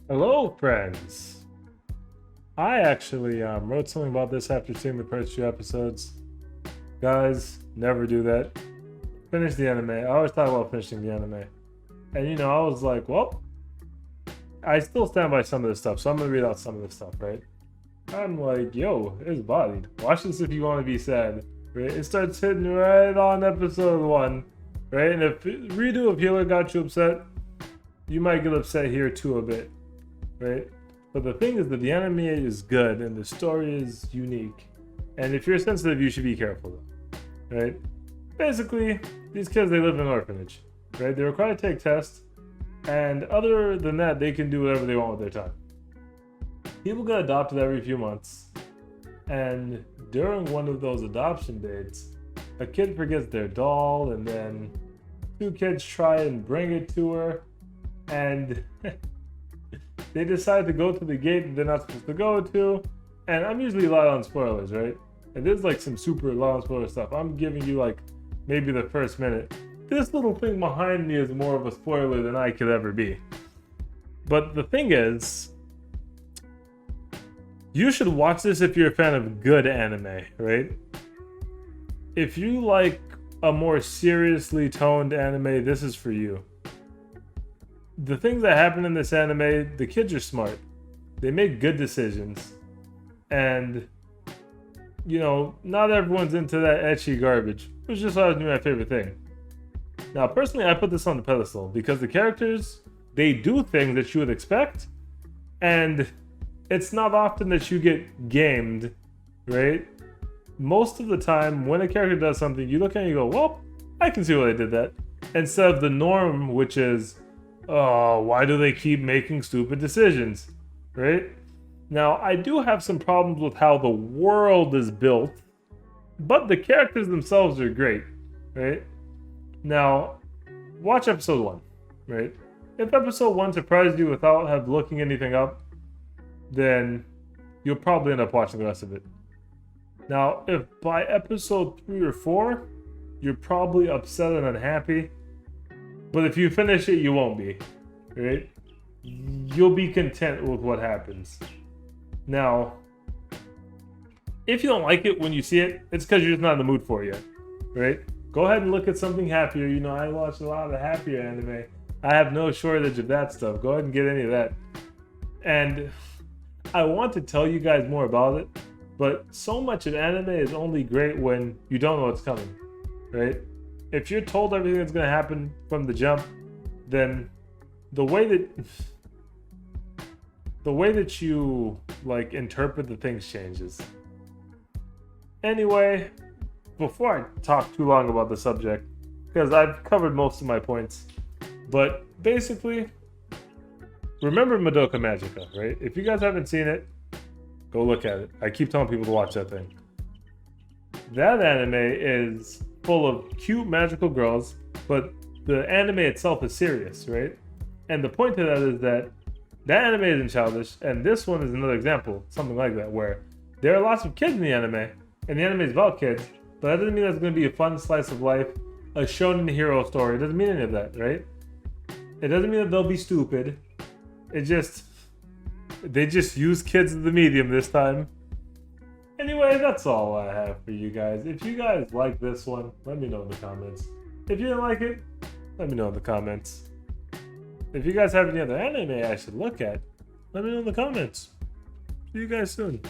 Hello, friends. I actually wrote something about this after seeing the first few episodes. Guys, never do that. Finish the anime. I always talk about finishing the anime. And I was like, well, I still stand by some of this stuff, so I'm gonna read out some of this stuff, right? I'm like, yo, it's bodied. Watch this if you want to be sad. Right? It starts hitting right on episode 1. Right? And if redo of Healer got you upset, you might get upset here too a bit. Right? But the thing is that the anime is good and the story is unique. And if you're sensitive, you should be careful though. Right? Basically, these kids, they live in an orphanage. Right? They're required to take tests. And other than that, they can do whatever they want with their time. People get adopted every few months. And during one of those adoption dates, a kid forgets their doll, and then 2 kids try and bring it to her. And they decide to go to the gate that they're not supposed to go to. And I'm usually light on spoilers, right? And there's like some super light on spoiler stuff. I'm giving you like maybe the first minute. This little thing behind me is more of a spoiler than I could ever be. But the thing is, you should watch this if you're a fan of good anime, right? If you like a more seriously toned anime, this is for you. The things that happen in this anime, the kids are smart. They make good decisions. And, not everyone's into that ecchi garbage, which just always been my favorite thing. Now, personally, I put this on the pedestal because the characters, they do things that you would expect, and it's not often that you get gamed, right? Most of the time, when a character does something, you look at it and you go, well, I can see why they did that. Instead of the norm, which is, oh, why do they keep making stupid decisions, right? Now, I do have some problems with how the world is built, but the characters themselves are great, right? Now, watch episode 1, right? If episode 1 surprised you without looking anything up, then you'll probably end up watching the rest of it. Now, if by episode 3 or 4, you're probably upset and unhappy, but if you finish it, you won't be, right? You'll be content with what happens. Now, if you don't like it when you see it, it's because you're just not in the mood for it yet, right? Go ahead and look at something happier. I watch a lot of happier anime. I have no shortage of that stuff. Go ahead and get any of that. And I want to tell you guys more about it, but so much of anime is only great when you don't know what's coming, right? If you're told everything that's going to happen from the jump, then the way that you interpret the things changes. Anyway, before I talk too long about the subject, because I've covered most of my points, but basically, remember Madoka Magica, right? If you guys haven't seen it, go look at it. I keep telling people to watch that thing. That anime is full of cute magical girls, but the anime itself is serious, right? And the point to that is that anime isn't childish, and this one is another example, something like that, where there are lots of kids in the anime, and the anime is about kids, but that doesn't mean that's going to be a fun slice of life, a shonen hero story. It doesn't mean any of that, right? It doesn't mean that they'll be stupid. They just use kids as the medium this time. Anyway, that's all I have for you guys. If you guys like this one, let me know in the comments. If you didn't like it, let me know in the comments. If you guys have any other anime I should look at, let me know in the comments. See you guys soon.